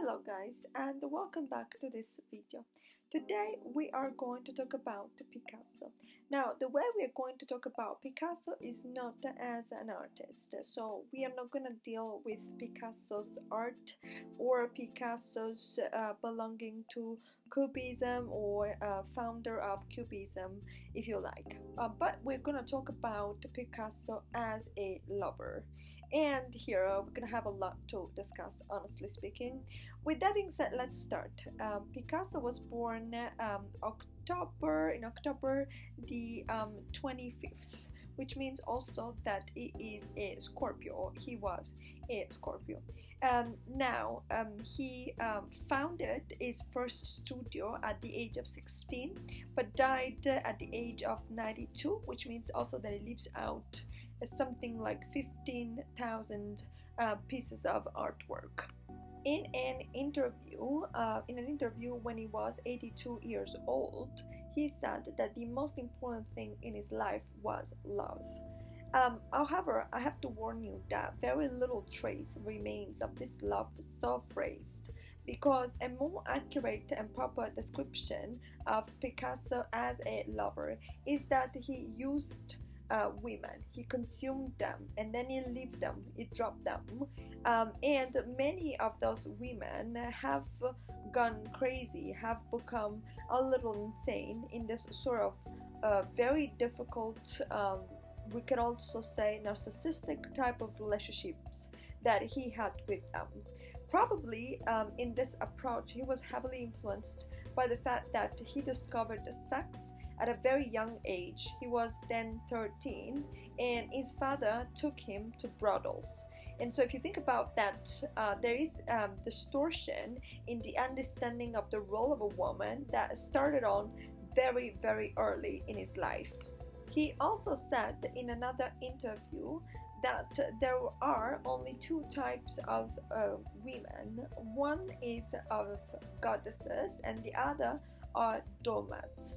Hello guys and welcome back to this video. Today we are going to talk about Picasso. Now the way we are going to talk about Picasso is not as an artist. So we are not going to deal with Picasso's art or Picasso's belonging to Cubism or founder of Cubism if you like. But we're going to talk about Picasso as a lover. And here we're gonna have a lot to discuss, honestly speaking. With that being said, let's start. Picasso was born October the 25th, which means also that he is a Scorpio. He was a Scorpio. He founded his first studio at the age of 16, but died at the age of 92, which means also that he lives out something like 15,000 pieces of artwork. In an interview when he was 82 years old, he said that the most important thing in his life was love. However, I have to warn you that very little trace remains of this love so phrased, because a more accurate and proper description of Picasso as a lover is that he used women. He consumed them and then he left them, he dropped them. And many of those women have gone crazy, have become a little insane in this sort of very difficult, we could also say narcissistic type of relationships that he had with them. Probably in this approach, he was heavily influenced by the fact that he discovered sex at a very young age. He was then 13 and his father took him to brothels. And so if you think about that, there is distortion in the understanding of the role of a woman that started on very, very early in his life. He also said in another interview that there are only two types of women. One is of goddesses and the other are doormats.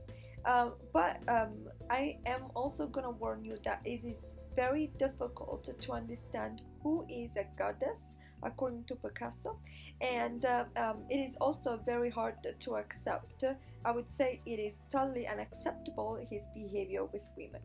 But I am also going to warn you that it is very difficult to understand who is a goddess according to Picasso, and it is also very hard to accept. I would say it is totally unacceptable, his behavior with women.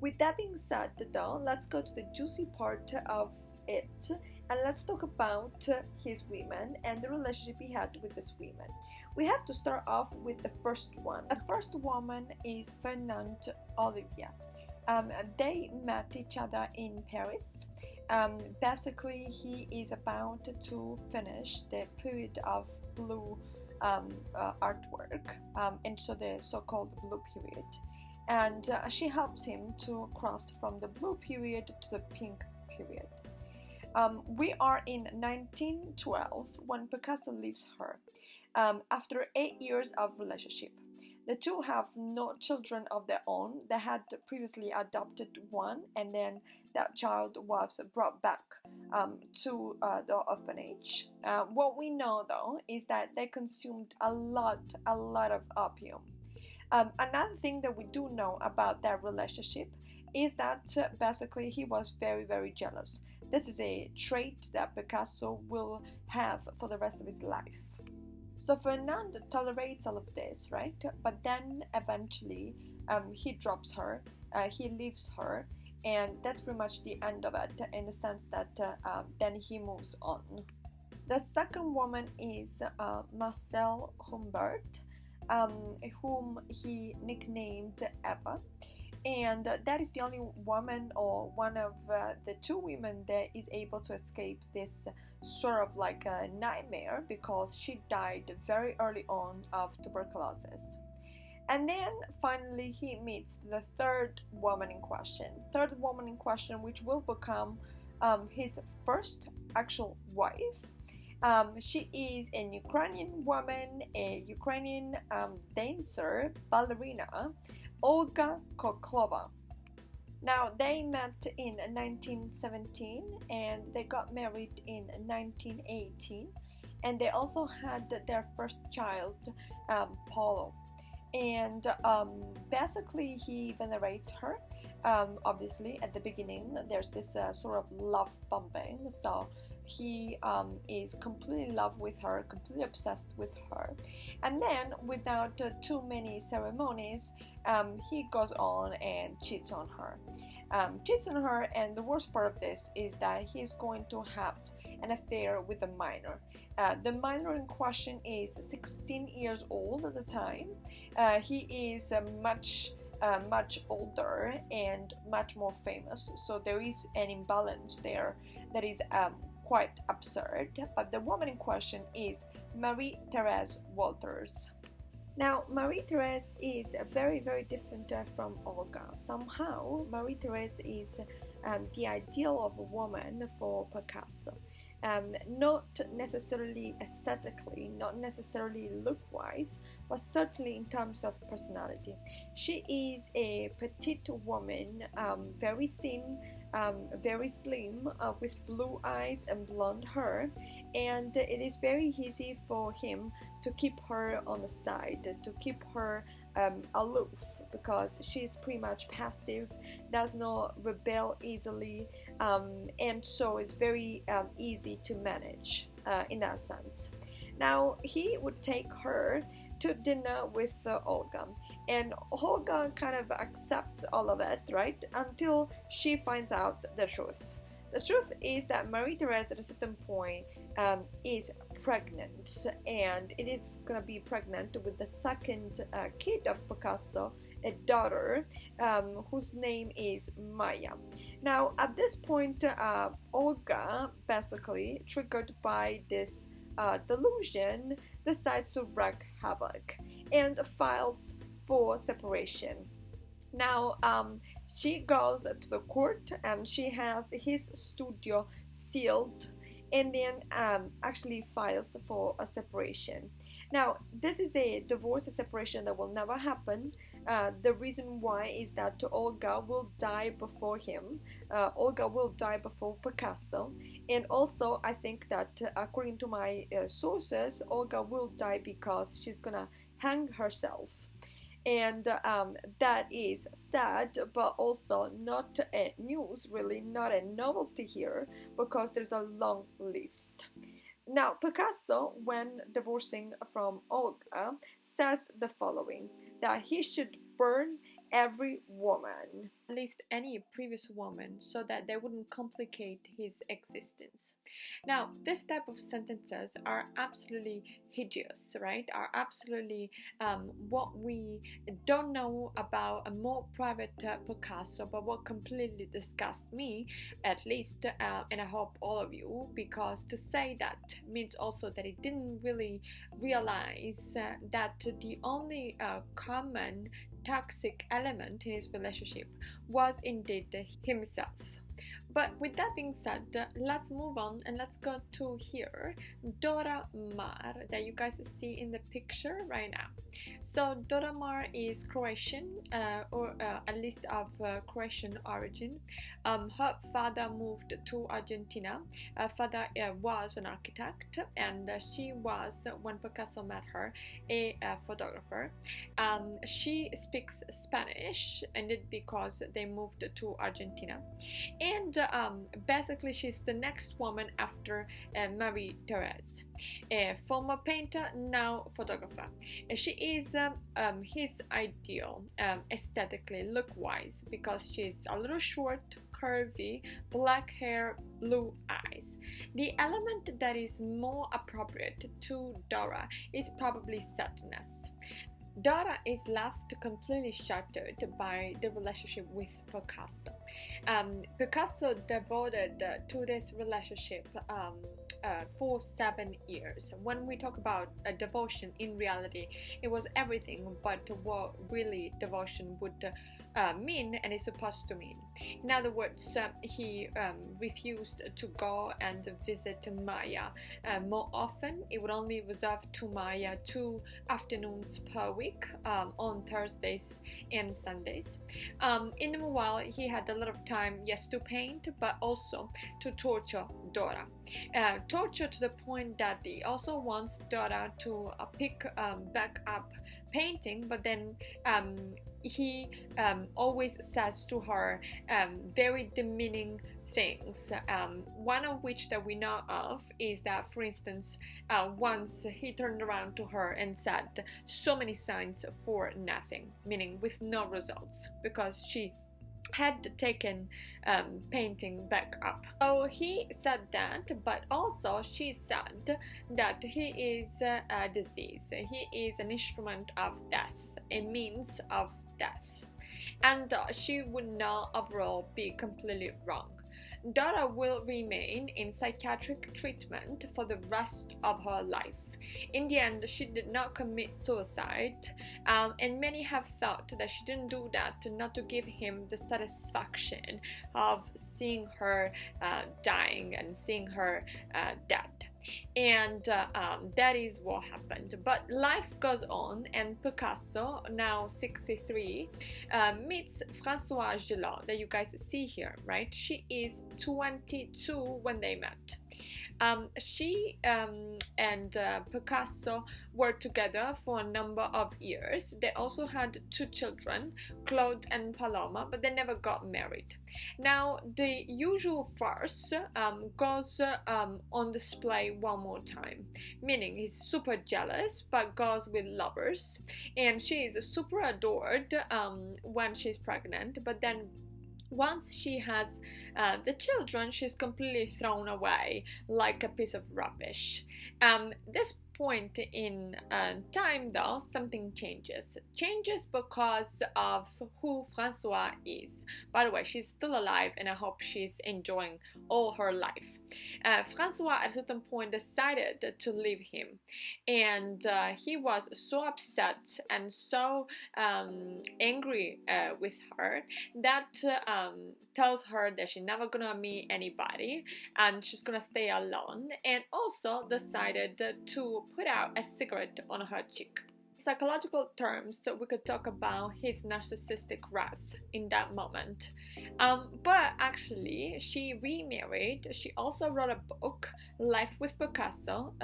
With that being said though, let's go to the juicy part of it and let's talk about his women and the relationship he had with these women. We have to start off with the first one. The first woman is Fernande Olivier. They met each other in Paris. Basically, he is about to finish the period of blue artwork, and so the so-called blue period. And she helps him to cross from the blue period to the pink period. We are in 1912 when Picasso leaves her. After 8 years of relationship. The two have no children of their own. They had previously adopted one, and then that child was brought back to the orphanage. What we know though is that they consumed a lot of opium. Another thing that we do know about their relationship is that basically he was very, very jealous. This is a trait that Picasso will have for the rest of his life. So Fernande tolerates all of this, right? But then eventually he drops her, he leaves her, and that's pretty much the end of it, in the sense that then he moves on. The second woman is Marcel Humbert, whom he nicknamed Eva. And that is the only woman, or one of the two women, that is able to escape this sort of like a nightmare, because she died very early on of tuberculosis. And then finally he meets the third woman in question, which will become his first actual wife. She is an Ukrainian woman, a Ukrainian dancer, ballerina, Olga Koklova. Now they met in 1917 and they got married in 1918, and they also had their first child, Paulo. And basically he venerates her. Obviously at the beginning there's this sort of love bombing, so he is completely in love with her, completely obsessed with her. And then, without too many ceremonies, he goes on and cheats on her. And the worst part of this is that he's going to have an affair with a minor. The minor in question is 16 years old at the time. He is much older and much more famous, so there is an imbalance there that is quite absurd. But the woman in question is Marie-Thérèse Walters. Now, Marie-Thérèse is very, very different from Olga. Somehow, Marie-Thérèse is the ideal of a woman for Picasso. Not necessarily aesthetically, not necessarily look-wise, but certainly in terms of personality. She is a petite woman, very thin, very slim, with blue eyes and blonde hair, and it is very easy for him to keep her on the side, to keep her aloof, because she's pretty much passive, does not rebel easily, and so it's very easy to manage in that sense. Now, he would take her to dinner with Olga, and Olga kind of accepts all of it, right, until she finds out the truth. The truth is that Marie-Thérèse at a certain point is pregnant, and it is going to be pregnant with the second kid of Picasso, a daughter, whose name is Maya. Now, at this point, Olga, basically triggered by this delusion, decides to wreak havoc and files for separation. Now, she goes to the court and she has his studio sealed, and then actually files for a separation. Now, this is a divorce, a separation that will never happen. The reason why is that Olga will die before him. Olga will die before Picasso. And also, I think that according to my sources, Olga will die because she's gonna hang herself. And that is sad, but also not a news, really, not a novelty here, because there's a long list. Now, Picasso, when divorcing from Olga, says the following, that he should burn every woman, at least any previous woman, so that they wouldn't complicate his existence. Now, this type of sentences are absolutely hideous, right? Are absolutely what we don't know about a more private Picasso, but what completely disgusts me, at least, and I hope all of you, because to say that means also that he didn't really realize that the only common toxic element in his relationship was indeed himself. But with that being said, let's move on and let's go to here, Dora Maar, that you guys see in the picture right now. So Dora Maar is Croatian, or at least of Croatian origin. Her father moved to Argentina. Her father was an architect, and she was, when Picasso met her, a photographer. She speaks Spanish, and it because they moved to Argentina. And basically she's the next woman after Marie-Thérèse, a former painter, now photographer. She is his ideal aesthetically, look-wise, because she's a little short, curvy, black hair, blue eyes. The element that is more appropriate to Dora is probably sadness. Dora is left completely shattered by the relationship with Picasso. Picasso devoted to this relationship for 7 years. When we talk about devotion, in reality, it was everything but what really devotion would mean and is supposed to mean. In other words, he refused to go and visit Maya more often. It would only reserve to Maya 2 afternoons per week, on Thursdays and Sundays. In the meanwhile, he had a lot of time, yes, to paint, but also to torture Dora. tortured to the point that he also wants Dora to pick back up painting, but then he always says to her very demeaning things, one of which that we know of is that, for instance, once he turned around to her and said, "So many signs for nothing," meaning with no results, because she had taken painting back up. So he said that, but also she said that he is a disease, he is an instrument of death, a means of death, and she would not overall be completely wrong. Dora will remain in psychiatric treatment for the rest of her life. In the end, she did not commit suicide, and many have thought that she didn't do that not to give him the satisfaction of seeing her dying and seeing her dead. And that is what happened. But life goes on, and Picasso, now 63, meets Françoise Gillot, that you guys see here, right? She is 22 when they met. She and Picasso were together for a number of years. They also had 2 children, Claude and Paloma, but they never got married. Now, the usual farce goes on display one more time, meaning he's super jealous but goes with lovers, and she is super adored when she's pregnant, but then once she has the children, she's completely thrown away like a piece of rubbish. This point in time, though, something changes because of who François is. By the way, she's still alive, and I hope she's enjoying all her life. François at a certain point decided to leave him, and he was so upset and so angry with her that tells her that she's never gonna meet anybody and she's gonna stay alone, and also decided to put out a cigarette on her cheek. In psychological terms, we could talk about his narcissistic wrath in that moment. But actually, she remarried. She also wrote a book, Life with Picasso.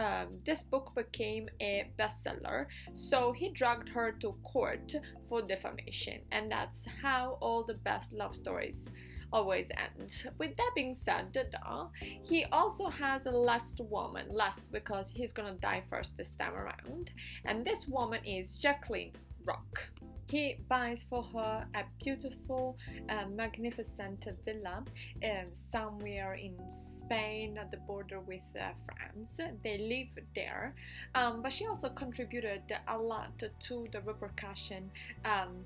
This book became a bestseller, so he dragged her to court for defamation, and that's how all the best love stories always end. With that being said, though, he also has a last woman, last because he's gonna die first this time around, and this woman is Jacqueline Rock. He buys for her a beautiful, magnificent villa somewhere in Spain at the border with France. They live there, but she also contributed a lot to the repercussion,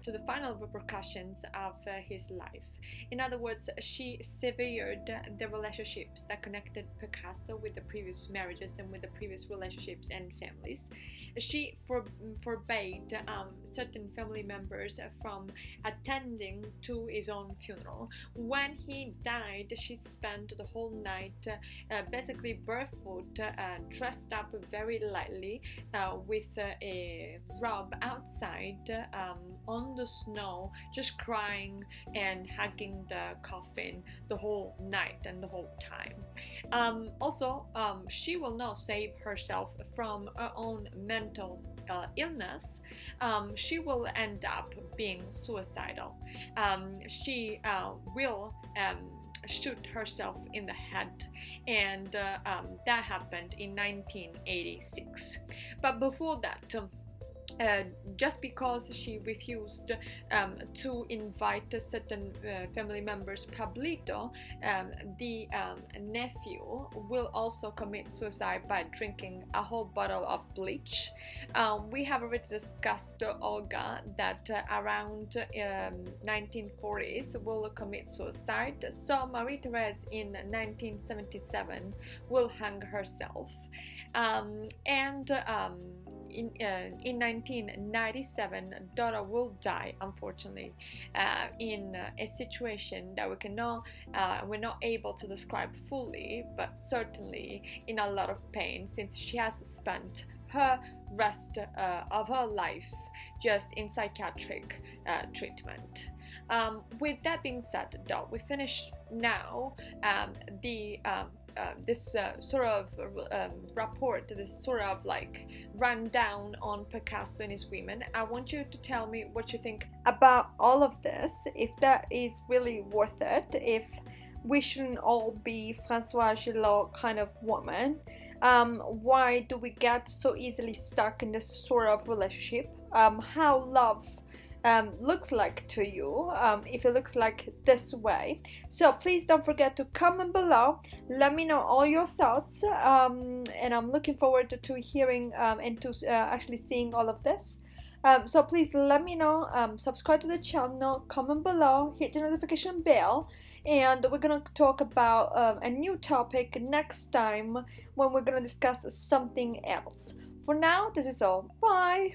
to the final repercussions of his life. In other words, she severed the relationships that connected Picasso with the previous marriages and with the previous relationships and families. She forbade certain family members from attending to his own funeral. When he died, she spent the whole night basically barefoot, dressed up very lightly with a robe outside on the snow, just crying and hugging the coffin the whole night and the whole time. Also, she will not save herself from her own mental illness. She will end up being suicidal. She will shoot herself in the head, and that happened in 1986. But before that, just because she refused to invite certain family members publicly, the nephew will also commit suicide by drinking a whole bottle of bleach. We have already discussed Olga that around 1940s will commit suicide. So Marie-Thérèse in 1977 will hang herself, in 1997, Dora will die, unfortunately, in a situation that we're not able to describe fully, but certainly in a lot of pain, since she has spent her rest of her life just in psychiatric treatment. With that being said, though, we finish now the this sort of report, this sort of like rundown on Picasso and his women. I want you to tell me what you think about all of this, if that is really worth it, if we shouldn't all be Francois Gillot kind of woman. Why do we get so easily stuck in this sort of relationship? How love looks like to you, if it looks like this way. So please don't forget to comment below, let me know all your thoughts, and I'm looking forward to hearing and to actually seeing all of this. So please let me know, subscribe to the channel, comment below, hit the notification bell, and we're gonna talk about a new topic next time when we're gonna discuss something else. For now, this is all. Bye!